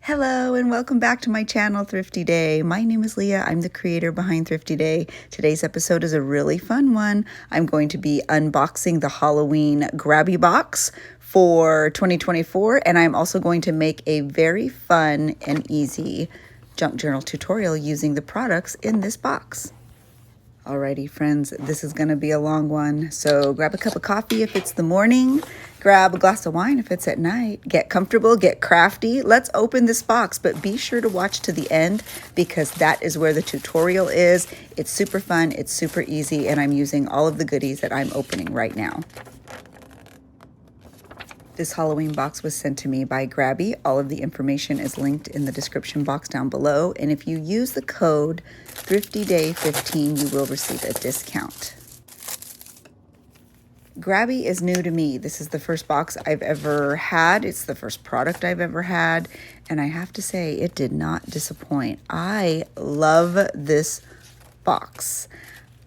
Hello and welcome back to my channel, Thrifty Day. My name is Leah. I'm the creator behind Thrifty Day. Today's episode is a really fun one. I'm going to be unboxing the Halloween Grabie box for 2024, and I'm also going to make a very fun and easy junk journal tutorial using the products in this box. Alrighty, friends, this is going to be a long one, so grab a cup of coffee if it's the morning, grab a glass of wine if it's at night, get comfortable, get crafty. Let's open this box, but be sure to watch to the end because that is where the tutorial is. It's super fun, it's super easy, and I'm using all of the goodies that I'm opening right now. This Halloween box was sent to me by Grabie. All of the information is linked in the description box down below. And if you use the code ThriftyDay15, you will receive a discount. Grabie is new to me. This is the first box I've ever had. It's the first product I've ever had. And I have to say, it did not disappoint. I love this box.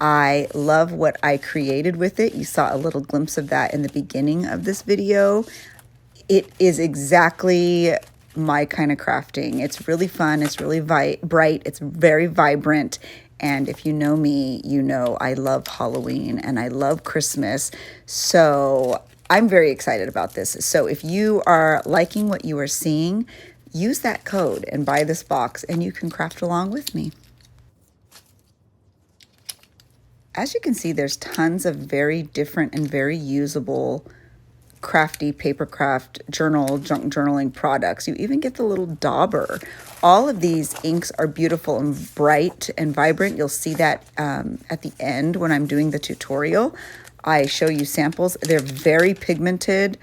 I love what I created with it. You saw a little glimpse of that in the beginning of this video. It is exactly my kind of crafting. It's really fun. It's really bright. It's very vibrant. And if you know me, you know I love Halloween and I love Christmas. So I'm very excited about this. So if you are liking what you are seeing, use that code and buy this box and you can craft along with me. As you can see, there's tons of very different and very usable crafty paper craft journal, junk journaling products. You even get the little dauber. All of these inks are beautiful and bright and vibrant. You'll see that at the end when I'm doing the tutorial. I show you samples. They're very pigmented.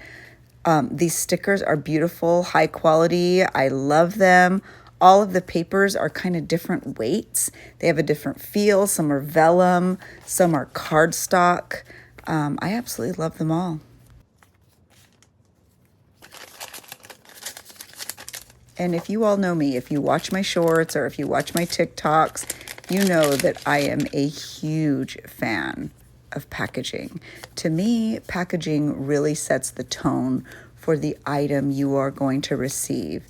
These stickers are beautiful, high quality. I love them. All of the papers are kind of different weights. They have a different feel. Some are vellum, some are cardstock. I absolutely love them all. And if you all know me, if you watch my shorts or if you watch my TikToks, you know that I am a huge fan of packaging. To me, packaging really sets the tone for the item you are going to receive.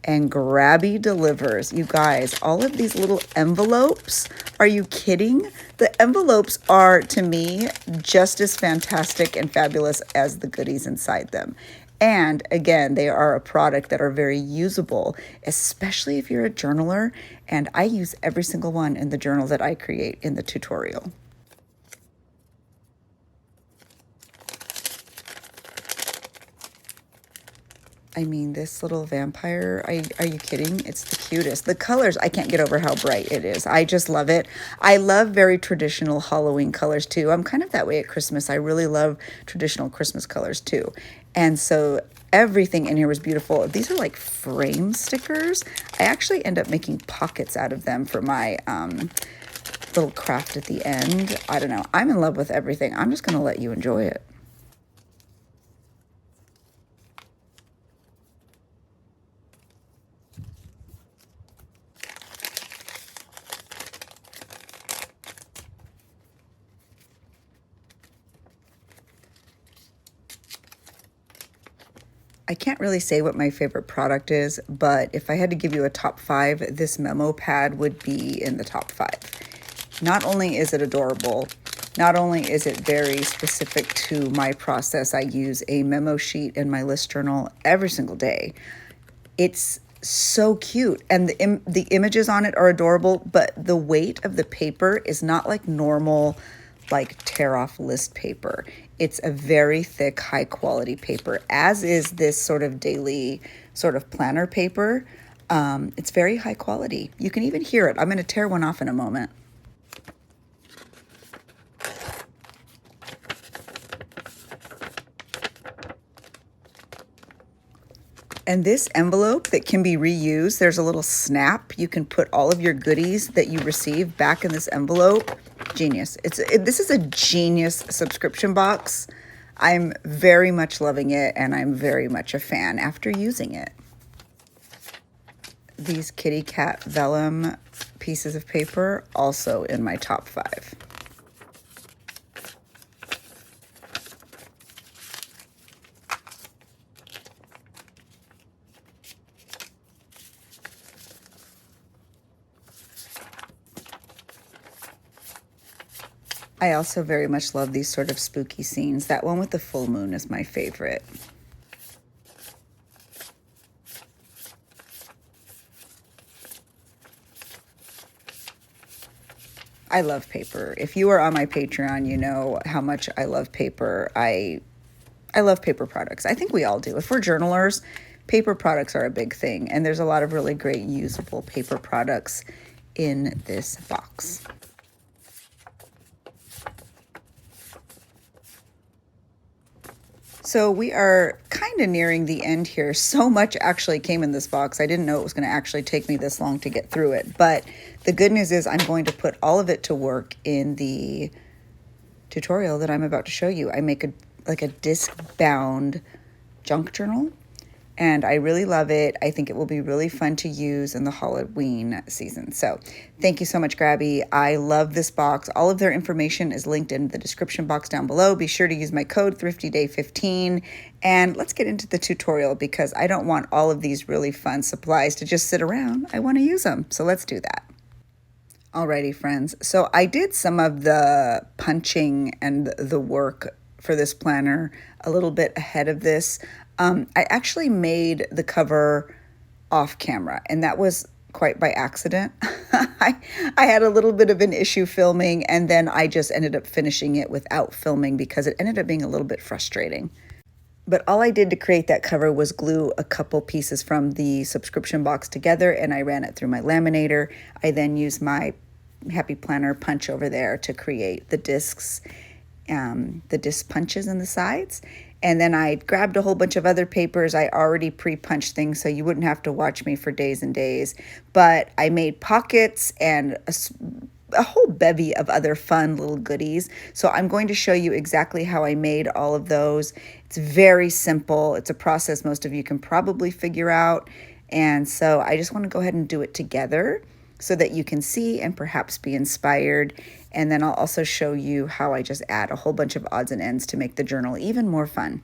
And Grabie delivers. You guys, all of these little envelopes, are you kidding? The envelopes are, to me, just as fantastic and fabulous as the goodies inside them. And again, they are a product that are very usable, especially if you're a journaler. And I use every single one in the journal that I create in the tutorial. I mean, this little vampire, are you kidding? It's the cutest. The colors, I can't get over how bright it is. I just love it. I love very traditional Halloween colors too. I'm kind of that way at Christmas. I really love traditional Christmas colors too. And so everything in here was beautiful. These are like frame stickers. I actually end up making pockets out of them for my little craft at the end. I don't know. I'm in love with everything. I'm just going to let you enjoy it. I can't really say what my favorite product is, but if I had to give you a top 5, this memo pad would be in the top 5. Not only is it adorable, not only is it very specific to my process, I use a memo sheet in my list journal every single day. It's so cute, and the images on it are adorable, but the weight of the paper is not like normal, like tear off list paper. It's a very thick, high quality paper, as is this sort of daily sort of planner paper. It's very high quality. You can even hear it. I'm going to tear one off in a moment. And this envelope that can be reused, there's a little snap. You can put all of your goodies that you receive back in this envelope. Genius. This is a genius subscription box. I'm very much loving it, and I'm very much a fan after using it. These kitty cat vellum pieces of paper, also in my top 5. I also very much love these sort of spooky scenes. That one with the full moon is my favorite. I love paper. If you are on my Patreon, you know how much I love paper. I love paper products. I think we all do. If we're journalers, paper products are a big thing, and there's a lot of really great usable paper products in this box. So we are kind of nearing the end here. So much actually came in this box. I didn't know it was going to actually take me this long to get through it. But the good news is I'm going to put all of it to work in the tutorial that I'm about to show you. I make a disc-bound junk journal, and I really love it. I think it will be really fun to use in the Halloween season. So thank you so much, Grabie. I love this box. All of their information is linked in the description box down below. Be sure to use my code ThriftyDay15. And let's get into the tutorial because I don't want all of these really fun supplies to just sit around. I want to use them. So let's do that. Alrighty, friends. So I did some of the punching and the work for this planner a little bit ahead of this. I actually made the cover off camera, and that was quite by accident. I had a little bit of an issue filming, and then I just ended up finishing it without filming because it ended up being a little bit frustrating. But all I did to create that cover was glue a couple pieces from the subscription box together, and I ran it through my laminator. I then used my Happy Planner punch over there to create the discs, the disc punches in the sides. And then I grabbed a whole bunch of other papers. I already pre-punched things so you wouldn't have to watch me for days and days. But I made pockets and a whole bevy of other fun little goodies. So I'm going to show you exactly how I made all of those. It's very simple. It's a process most of you can probably figure out. And so I just want to go ahead and do it together so that you can see and perhaps be inspired. And then I'll also show you how I just add a whole bunch of odds and ends to make the journal even more fun.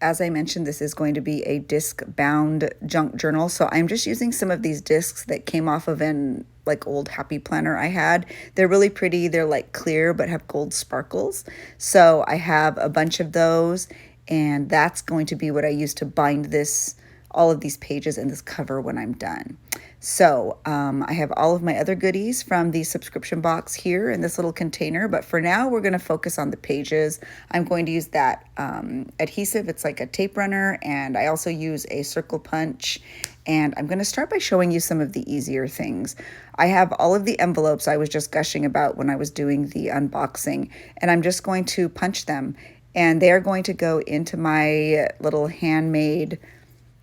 As I mentioned, this is going to be a disc-bound junk journal. So I'm just using some of these discs that came off of an old Happy Planner I had. They're really pretty. They're like clear but have gold sparkles. So I have a bunch of those, and that's going to be what I use to bind all of these pages in this cover when I'm done. So I have all of my other goodies from the subscription box here in this little container, but for now we're going to focus on the pages. I'm going to use that adhesive. It's like a tape runner, and I also use a circle punch, and I'm going to start by showing you some of the easier things. I have all of the envelopes I was just gushing about when I was doing the unboxing, and I'm just going to punch them, and they are going to go into my little handmade,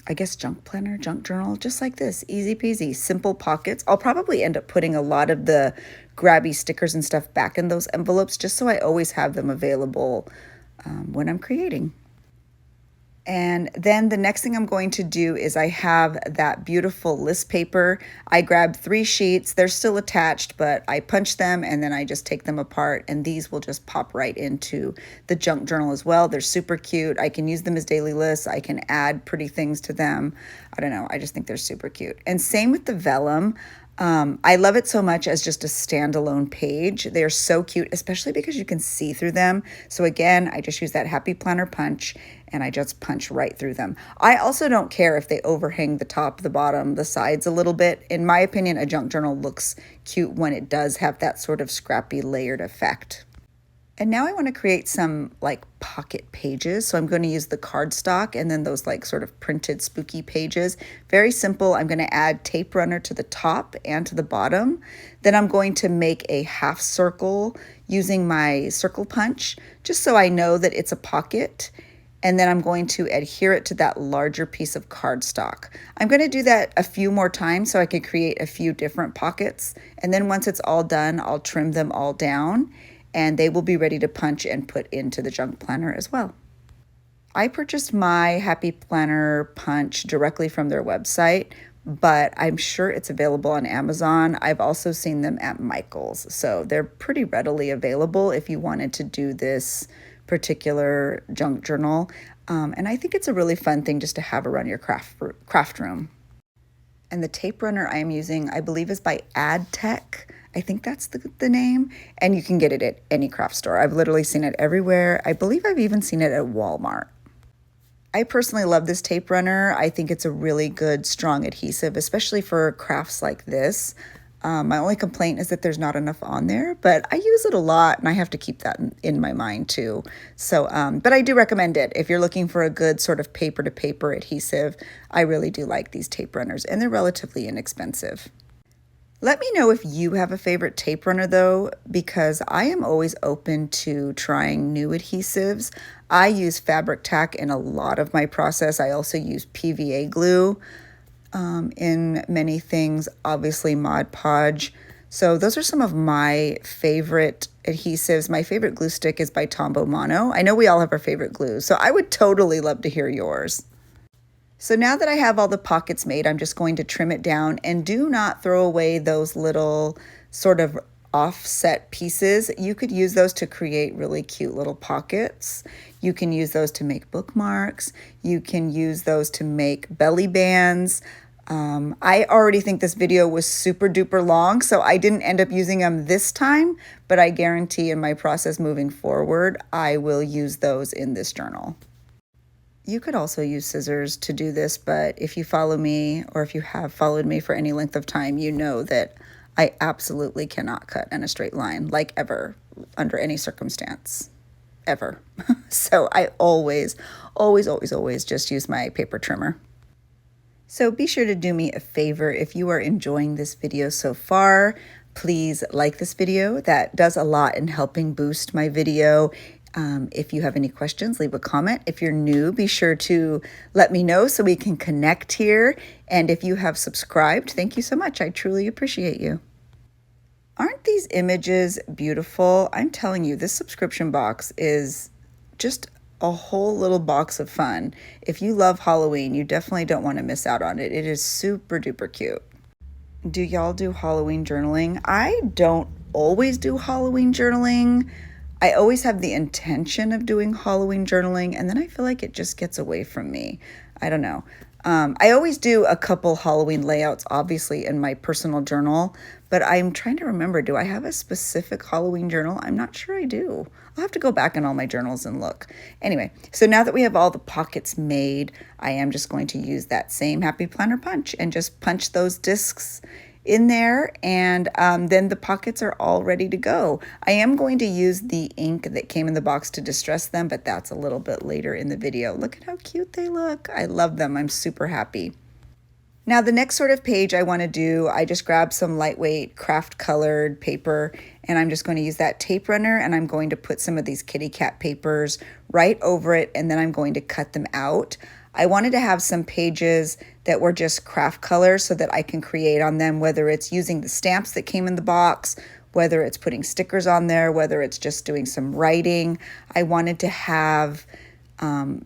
I guess, junk planner, junk journal, just like this. Easy peasy, simple pockets. I'll probably end up putting a lot of the Grabie stickers and stuff back in those envelopes just so I always have them available when I'm creating. And then the next thing I'm going to do is I have that beautiful list paper. I grabbed 3 sheets. They're still attached, but I punch them and then I just take them apart, and these will just pop right into the junk journal as well. They're super cute. I can use them as daily lists. I can add pretty things to them. I don't know. I just think they're super cute. And same with the vellum. I love it so much as just a standalone page. They're so cute, especially because you can see through them. So again, I just use that Happy Planner punch, and I just punch right through them. I also don't care if they overhang the top, the bottom, the sides a little bit. In my opinion, a junk journal looks cute when it does have that sort of scrappy layered effect. And now I want to create some pocket pages. So I'm going to use the cardstock and then those sort of printed spooky pages. Very simple. I'm going to add tape runner to the top and to the bottom. Then I'm going to make a half circle using my circle punch, just so I know that it's a pocket. And then I'm going to adhere it to that larger piece of cardstock. I'm going to do that a few more times so I can create a few different pockets. And then once it's all done, I'll trim them all down, and they will be ready to punch and put into the junk planner as well. I purchased my Happy Planner punch directly from their website, but I'm sure it's available on Amazon. I've also seen them at Michael's, so they're pretty readily available if you wanted to do this particular junk journal. And I think it's a really fun thing just to have around your craft room. And the tape runner I'm using, I believe, is by AdTech. I think that's the name. And you can get it at any craft store. I've literally seen it everywhere. I believe I've even seen it at Walmart. I personally love this tape runner. I think it's a really good, strong adhesive, especially for crafts like this. My only complaint is that there's not enough on there, but I use it a lot and I have to keep that in my mind too. So, but I do recommend it. If you're looking for a good sort of paper to paper adhesive, I really do like these tape runners and they're relatively inexpensive. Let me know if you have a favorite tape runner though, because I am always open to trying new adhesives. I use fabric tack in a lot of my process. I also use PVA glue in many things, obviously Mod Podge. So those are some of my favorite adhesives. My favorite glue stick is by Tombow Mono. I know we all have our favorite glues, so I would totally love to hear yours. So now that I have all the pockets made, I'm just going to trim it down, and do not throw away those little sort of offset pieces. You could use those to create really cute little pockets. You can use those to make bookmarks. You can use those to make belly bands. I already think this video was super duper long, so I didn't end up using them this time, but I guarantee in my process moving forward, I will use those in this journal. You could also use scissors to do this, but if you follow me, or if you have followed me for any length of time, you know that I absolutely cannot cut in a straight line, like ever, under any circumstance, ever. So I always just use my paper trimmer. So be sure to do me a favor. If you are enjoying this video so far, please like this video. That does a lot in helping boost my video. If you have any questions, leave a comment. If you're new, be sure to let me know so we can connect here. And if you have subscribed, thank you so much. I truly appreciate you. Aren't these images beautiful? I'm telling you, this subscription box is just a whole little box of fun. If you love Halloween, you definitely don't want to miss out on it. It is super duper cute. Do y'all do Halloween journaling? I don't always do Halloween journaling. I always have the intention of doing Halloween journaling, and then I feel like it just gets away from me. I don't know. I always do a couple Halloween layouts, obviously, in my personal journal, but I'm trying to remember, do I have a specific Halloween journal? I'm not sure I do. I'll have to go back in all my journals and look. Anyway, so now that we have all the pockets made, I am just going to use that same Happy Planner punch and just punch those discs in there, and then the pockets are all ready to go. I am going to use the ink that came in the box to distress them, but that's a little bit later in the video. Look at how cute they look. I love them. I'm super happy. Now the next sort of page I want to do, I just grabbed some lightweight craft colored paper, and I'm just going to use that tape runner, and I'm going to put some of these kitty cat papers right over it, and then I'm going to cut them out. I wanted to have some pages that were just craft colors so that I can create on them, whether it's using the stamps that came in the box, whether it's putting stickers on there, whether it's just doing some writing. I wanted to have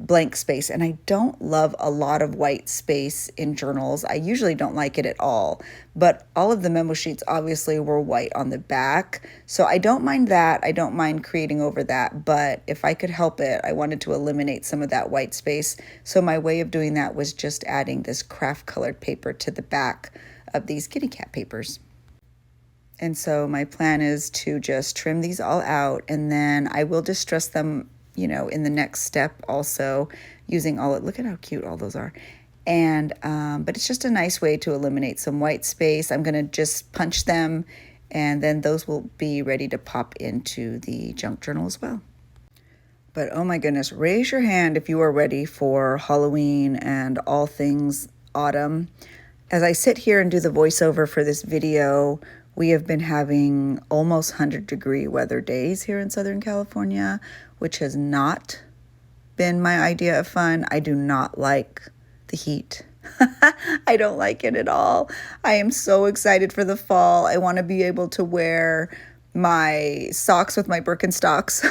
blank space, and I don't love a lot of white space in journals. I usually don't like it at all, but all of the memo sheets obviously were white on the back, so I don't mind that. I don't mind creating over that, but if I could help it, I wanted to eliminate some of that white space. So my way of doing that was just adding this craft colored paper to the back of these kitty cat papers. And so my plan is to just trim these all out, and then I will distress them, you know, in the next step also using look at how cute all those are. And, but it's just a nice way to eliminate some white space. I'm going to just punch them, and then those will be ready to pop into the junk journal as well. But oh my goodness, raise your hand if you are ready for Halloween and all things autumn. As I sit here and do the voiceover for this video, we have been having almost 100-degree weather days here in Southern California, which has not been my idea of fun. I do not like the heat. I don't like it at all. I am so excited for the fall. I want to be able to wear my socks with my Birkenstocks.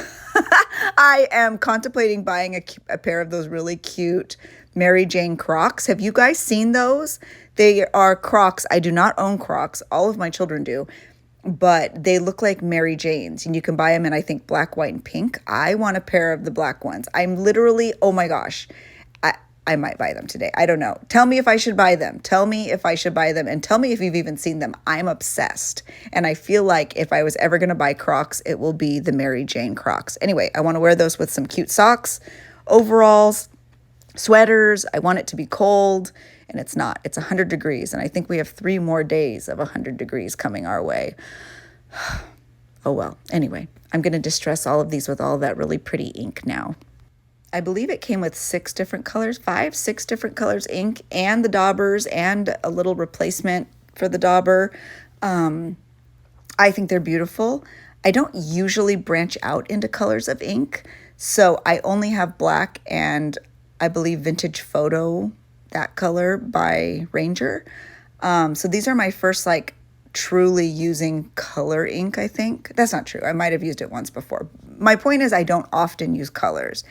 I am contemplating buying a pair of those really cute Mary Jane Crocs. Have you guys seen those? They are Crocs. I do not own Crocs. All of my children do. But they look like Mary Janes, and you can buy them in, I think, black, white, and pink. I want a pair of the black ones. I'm literally, oh my gosh. I might buy them today. I don't know. Tell me if I should buy them. Tell me if I should buy them, and tell me if you've even seen them. I'm obsessed. And I feel like if I was ever going to buy Crocs, it will be the Mary Jane Crocs. Anyway, I want to wear those with some cute socks, overalls, sweaters. I want it to be cold, and it's not. It's 100 degrees, and I think we have 3 more days of 100 degrees coming our way. Oh well. Anyway, I'm going to distress all of these with all that really pretty ink now. I believe it came with 6 different colors, 5, 6 different colors ink, and the daubers, and a little replacement for the dauber. I think they're beautiful. I don't usually branch out into colors of ink, so I only have black and I believe Vintage Photo, that color by Ranger. So these are my first like truly using color ink, I think. That's not true. I might have used it once before. My point is I don't often use colors.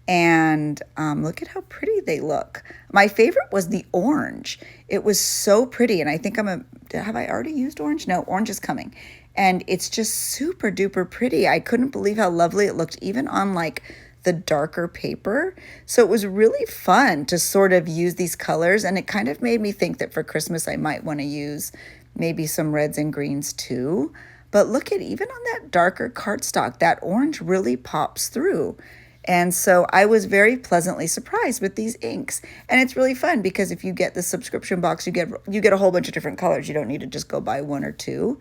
And look at how pretty they look. My favorite was the orange. It was so pretty. And I think have I already used orange? No, orange is coming. And it's just super duper pretty. I couldn't believe how lovely it looked, even on like the darker paper. So it was really fun to sort of use these colors. And it kind of made me think that for Christmas, I might want to use maybe some reds and greens too. But look at, even on that darker cardstock, that orange really pops through. And so I was very pleasantly surprised with these inks. And it's really fun because if you get the subscription box, you get a whole bunch of different colors. You don't need to just go buy 1 or 2.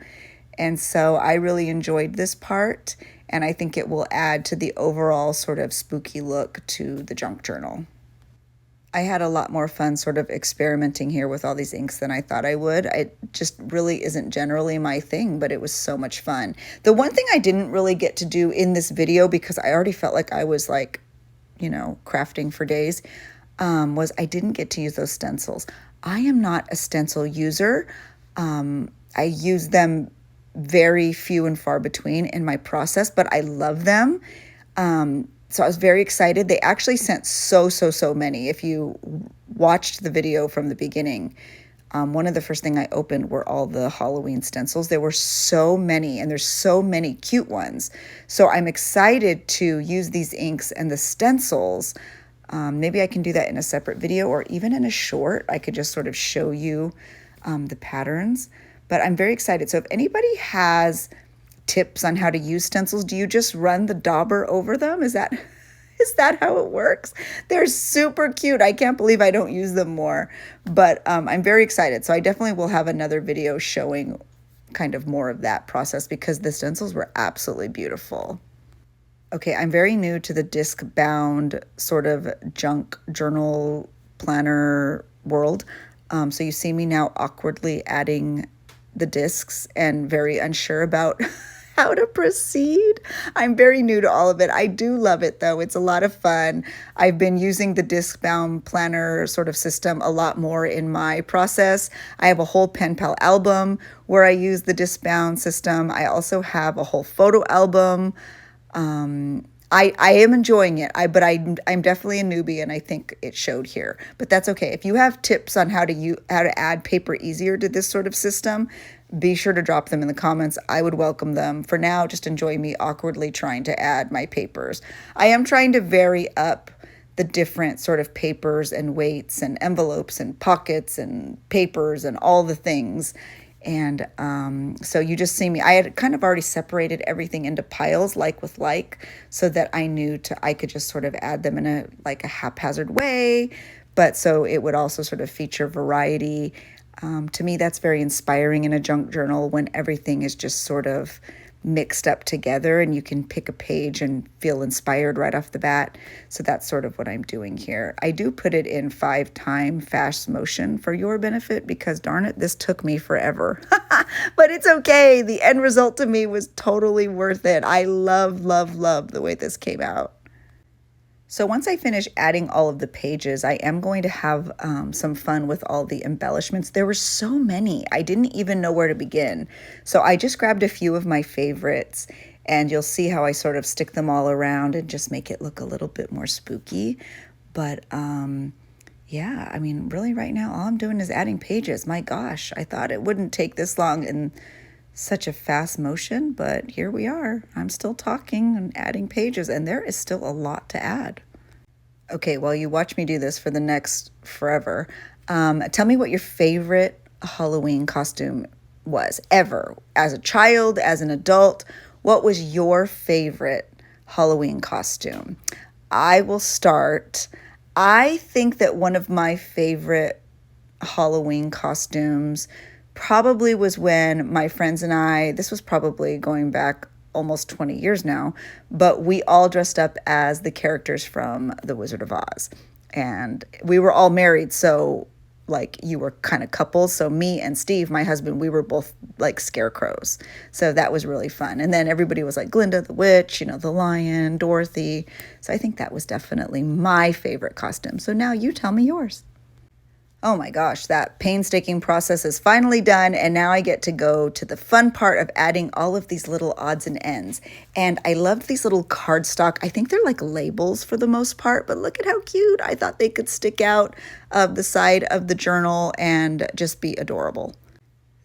And so I really enjoyed this part. And I think it will add to the overall sort of spooky look to the junk journal. I had a lot more fun sort of experimenting here with all these inks than I thought I would. It just really isn't generally my thing, but it was so much fun. The one thing I didn't really get to do in this video, because I already felt like I was like, you know, crafting for days, was I didn't get to use those stencils. I am not a stencil user. I use them very few and far between in my process, but I love them. So I was very excited. They actually sent so many. If you watched the video from the beginning, one of the first thing I opened were all the Halloween stencils. There were so many, and there's so many cute ones. So I'm excited to use these inks and the stencils. Maybe I can do that in a separate video, or even in a short. I could just sort of show you the patterns. But I'm very excited. So if anybody has tips on how to use stencils, do you just run the dauber over them? Is that how it works? They're super cute. I can't believe I don't use them more, but I'm very excited. So I definitely will have another video showing kind of more of that process, because the stencils were absolutely beautiful. Okay, I'm very new to the disc bound sort of junk journal planner world. So you see me now awkwardly adding the discs and very unsure about how to proceed. I'm very new to all of it. I do love it though. It's a lot of fun. I've been using the disc bound planner sort of system a lot more in my process. I have a whole pen pal album where I use the disc bound system. I also have a whole photo album. I am enjoying it, but I'm definitely a newbie, and I think it showed here. But that's okay. If you have tips on how to add paper easier to this sort of system, be sure to drop them in the comments. I would welcome them. For now, just enjoy me awkwardly trying to add my papers. I am trying to vary up the different sort of papers and weights and envelopes and pockets and papers and all the things. And so you just see me, I had kind of already separated everything into piles, like with like, so that I knew I could just sort of add them in a haphazard way. But so it would also sort of feature variety. To me, that's very inspiring in a junk journal, when everything is just sort of mixed up together and you can pick a page and feel inspired right off the bat. So that's sort of what I'm doing here. I do put it in 5-time fast motion for your benefit, because darn it, this took me forever. But it's okay. The end result to me was totally worth it. I love the way this came out. So once I finish adding all of the pages, I am going to have some fun with all the embellishments. There were so many, I didn't even know where to begin. So I just grabbed a few of my favorites, and you'll see how I sort of stick them all around and just make it look a little bit more spooky. But yeah, I mean, really right now, all I'm doing is adding pages. My gosh, I thought it wouldn't take this long in such a fast motion, but here we are. I'm still talking and adding pages, and there is still a lot to add. Okay, well, you watch me do this for the next forever. Tell me what your favorite Halloween costume was ever. As a child, as an adult, what was your favorite Halloween costume? I will start. I think that one of my favorite Halloween costumes probably was when my friends and I, this was probably going back almost 20 years now, but we all dressed up as the characters from The Wizard of Oz. And we were all married, so like you were kind of couples. So me and Steve, my husband, we were both like scarecrows. So that was really fun. And then everybody was like Glinda the witch, the lion, Dorothy. So I think that was definitely my favorite costume. So now you tell me yours. Oh my gosh, that painstaking process is finally done, and now I get to go to the fun part of adding all of these little odds and ends. And I loved these little cardstock. I think they're like labels for the most part, but look at how cute. I thought they could stick out of the side of the journal and just be adorable.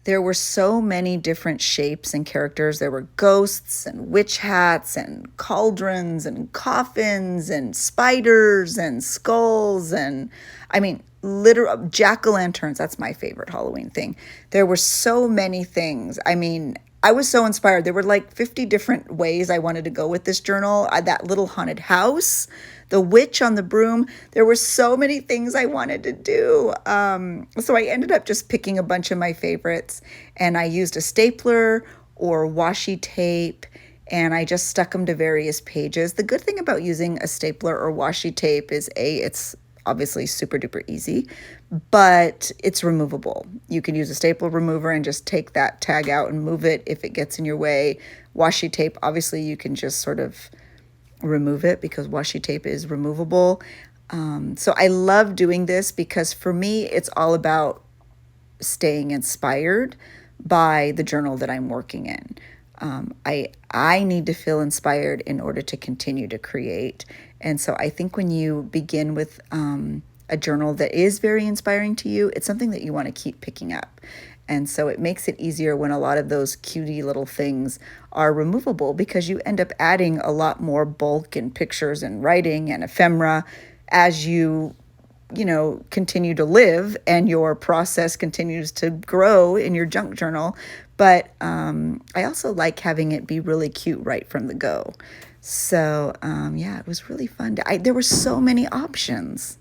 There were so many different shapes and characters. There were ghosts and witch hats and cauldrons and coffins and spiders and skulls and, I mean, literal jack-o'-lanterns. That's my favorite Halloween thing. There were so many things. I mean, I was so inspired. There were like 50 different ways I wanted to go with this journal. That little haunted house, the witch on the broom. There were so many things I wanted to do. So I ended up just picking a bunch of my favorites, and I used a stapler or washi tape, and I just stuck them to various pages. The good thing about using a stapler or washi tape is it's obviously super duper easy, but it's removable. You can use a staple remover and just take that tag out and move it if it gets in your way. Washi tape, obviously you can just sort of remove it because washi tape is removable. So I love doing this because for me, it's all about staying inspired by the journal that I'm working in. I need to feel inspired in order to continue to create. And so I think when you begin with a journal that is very inspiring to you, it's something that you want to keep picking up. And so it makes it easier when a lot of those cutie little things are removable because you end up adding a lot more bulk and pictures and writing and ephemera as you continue to live and your process continues to grow in your junk journal. But I also like having it be really cute right from the go. So yeah, it was really fun. There were so many options.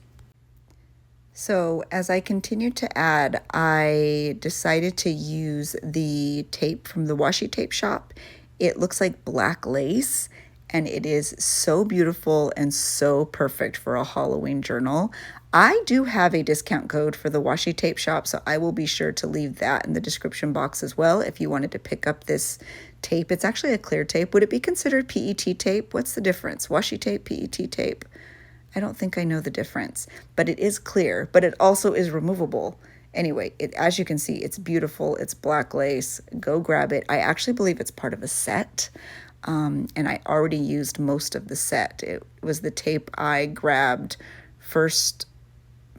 So as I continued to add, I decided to use the tape from the washi tape shop. It looks like black lace, and it is so beautiful and so perfect for a Halloween journal. I do have a discount code for the washi tape shop, so I will be sure to leave that in the description box as well if you wanted to pick up this tape. It's actually a clear tape. Would it be considered PET tape? What's the difference? Washi tape, PET tape? I don't think I know the difference, but it is clear, but it also is removable. Anyway, as you can see, it's beautiful. It's black lace. Go grab it. I actually believe it's part of a set, and I already used most of the set. It was the tape I grabbed first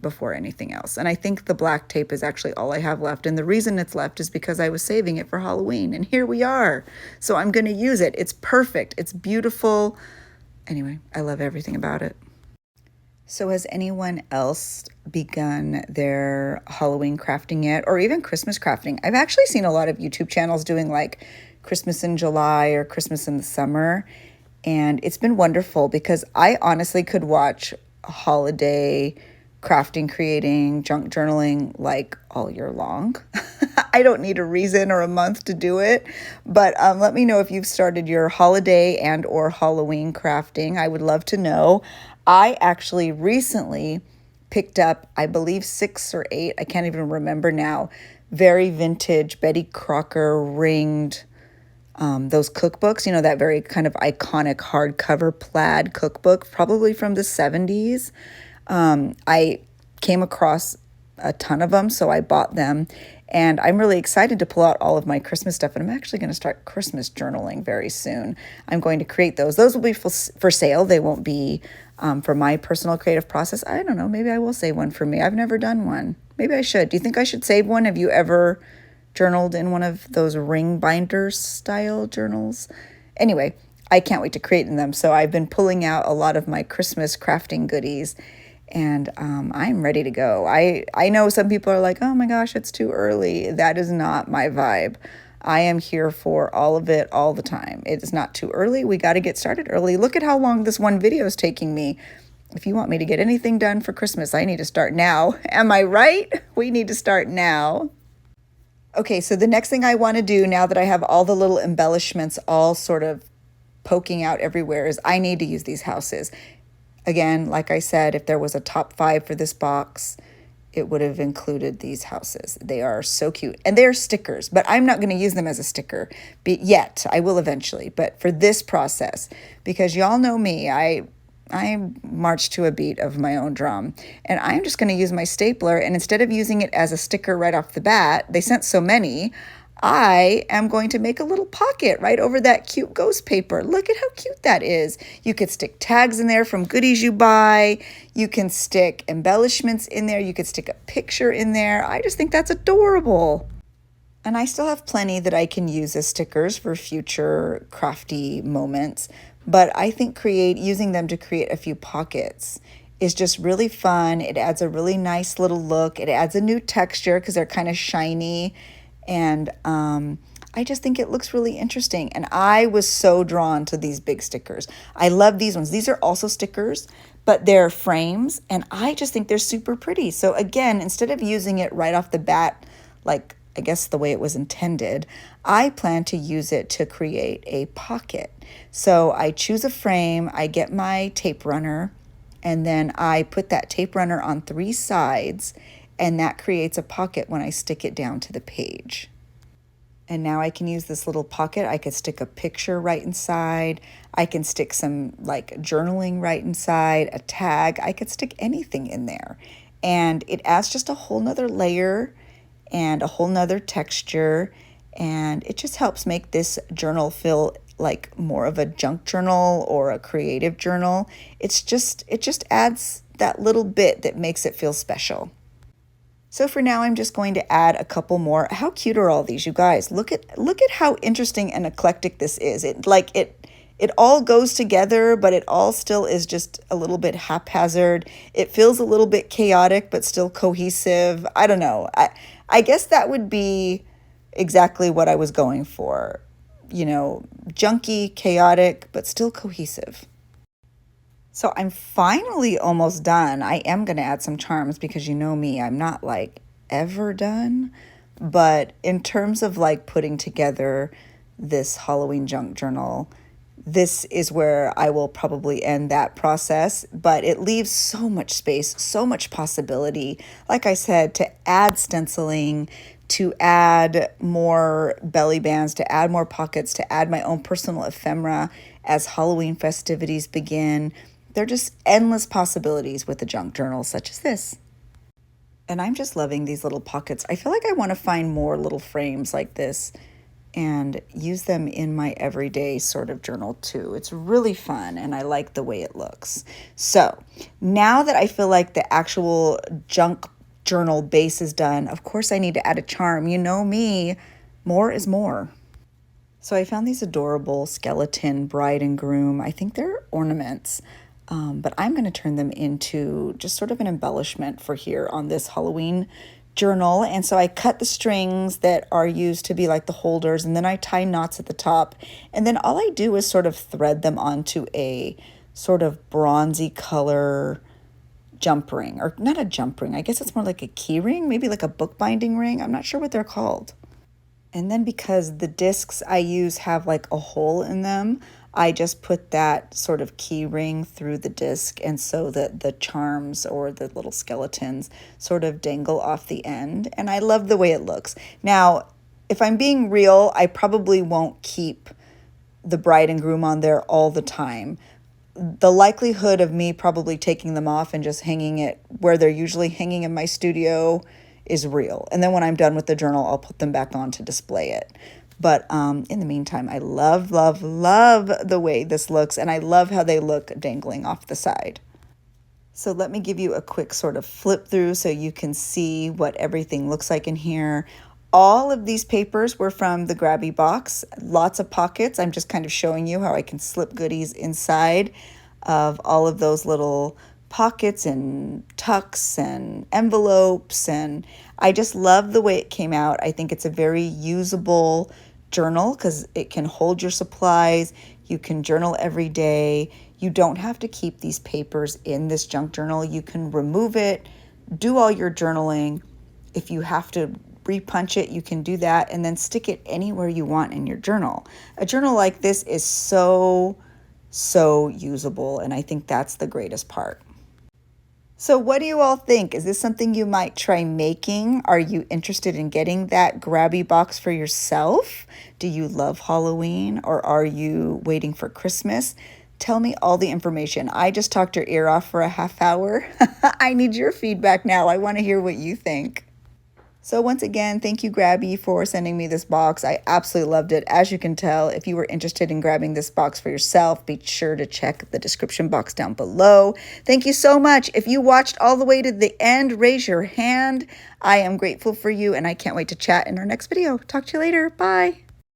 before anything else. And I think the black tape is actually all I have left. And the reason it's left is because I was saving it for Halloween, and here we are. So I'm going to use it. It's perfect. It's beautiful. Anyway, I love everything about it. So has anyone else begun their Halloween crafting yet, or even Christmas crafting? I've actually seen a lot of YouTube channels doing like Christmas in July or Christmas in the summer, and it's been wonderful because I honestly could watch holiday crafting, creating, junk journaling like all year long. I don't need a reason or a month to do it, but let me know if you've started your holiday and or Halloween crafting. I would love to know. I actually recently picked up, I believe 6 or 8, I can't even remember now, very vintage Betty Crocker ringed, those cookbooks, that very kind of iconic hardcover plaid cookbook, probably from the 70s. I came across a ton of them, so I bought them. And I'm really excited to pull out all of my Christmas stuff. And I'm actually going to start Christmas journaling very soon. I'm going to create those. Those will be for sale. They won't be for my personal creative process. I don't know. Maybe I will save one for me. I've never done one. Maybe I should. Do you think I should save one? Have you ever journaled in one of those ring binder style journals? Anyway, I can't wait to create in them. So I've been pulling out a lot of my Christmas crafting goodies, and I'm ready to go. I know some people are like, oh my gosh, it's too early. That is not my vibe. I am here for all of it all the time. It is not too early. We got to get started early. Look at how long this one video is taking me. If you want me to get anything done for Christmas, I need to start now. Am I right? We need to start now. Okay, so the next thing I want to do now that I have all the little embellishments all sort of poking out everywhere is I need to use these houses. Again, like I said, if there was a top 5 for this box, it would have included these houses. They are so cute. And they're stickers, but I'm not going to use them as a sticker yet. I will eventually, but for this process, because y'all know me, I march to a beat of my own drum, and I'm just going to use my stapler, and instead of using it as a sticker right off the bat, they sent so many, I am going to make a little pocket right over that cute ghost paper. Look at how cute that is. You could stick tags in there from goodies you buy. You can stick embellishments in there. You could stick a picture in there. I just think that's adorable. And I still have plenty that I can use as stickers for future crafty moments. But I think using them to create a few pockets is just really fun. It adds a really nice little look. It adds a new texture because they're kind of shiny. And I just think it looks really interesting. And I was so drawn to these big stickers. I love these ones. These are also stickers, but they're frames. And I just think they're super pretty. So again, instead of using it right off the bat, like I guess the way it was intended, I plan to use it to create a pocket. So I choose a frame, I get my tape runner, and then I put that tape runner on 3 sides, and that creates a pocket when I stick it down to the page. And now I can use this little pocket. I could stick a picture right inside. I can stick some like journaling right inside, a tag. I could stick anything in there. And it adds just a whole nother layer and a whole nother texture, and it just helps make this journal feel like more of a junk journal or a creative journal. It just adds that little bit that makes it feel special. So for now, I'm just going to add a couple more. How cute are all these, you guys? Look at how interesting and eclectic this is. It all goes together, but it all still is just a little bit haphazard. It feels a little bit chaotic, but still cohesive. I don't know. I guess that would be exactly what I was going for. You know, junky, chaotic, but still cohesive. So I'm finally almost done. I am going to add some charms because you know me, I'm not like ever done. But in terms of like putting together this Halloween junk journal, this is where I will probably end that process, but it leaves so much space, so much possibility. Like I said, to add stenciling, to add more belly bands, to add more pockets, to add my own personal ephemera as Halloween festivities begin. There are just endless possibilities with a junk journal such as this. And I'm just loving these little pockets. I feel like I want to find more little frames like this and use them in my everyday sort of journal too. It's really fun and I like the way it looks. So now that I feel like the actual junk journal base is done, of course I need to add a charm. You know me, more is more. So I found these adorable skeleton bride and groom. I think they're ornaments, but I'm going to turn them into just sort of an embellishment for here on this Halloween journal. And so I cut the strings that are used to be like the holders, and then I tie knots at the top, and then all I do is sort of thread them onto a sort of bronzy color jump ring, or not a jump ring, I guess it's more like a key ring, maybe like a bookbinding ring. I'm not sure what they're called. And then because the discs I use have like a hole in them, I just put that sort of key ring through the disc, and so that the charms or the little skeletons sort of dangle off the end. And I love the way it looks. Now, if I'm being real, I probably won't keep the bride and groom on there all the time. The likelihood of me probably taking them off and just hanging it where they're usually hanging in my studio is real. And then when I'm done with the journal, I'll put them back on to display it. But in the meantime, I love, love, love the way this looks, and I love how they look dangling off the side. So let me give you a quick sort of flip through so you can see what everything looks like in here. All of these papers were from the Grabie box. Lots of pockets. I'm just kind of showing you how I can slip goodies inside of all of those little pockets and tucks and envelopes. And I just love the way it came out. I think it's a very usable journal because it can hold your supplies. You can journal every day. You don't have to keep these papers in this junk journal. You can remove it, do all your journaling. If you have to repunch it, you can do that, and then stick it anywhere you want in your journal. A journal like this is so usable, and I think that's the greatest part. So what do you all think? Is this something you might try making? Are you interested in getting that Grabie box for yourself? Do you love Halloween, or are you waiting for Christmas? Tell me all the information. I just talked your ear off for a half hour. I need your feedback now. I want to hear what you think. So once again, thank you, Grabie, for sending me this box. I absolutely loved it. As you can tell, if you were interested in grabbing this box for yourself, be sure to check the description box down below. Thank you so much. If you watched all the way to the end, raise your hand. I am grateful for you, and I can't wait to chat in our next video. Talk to you later. Bye.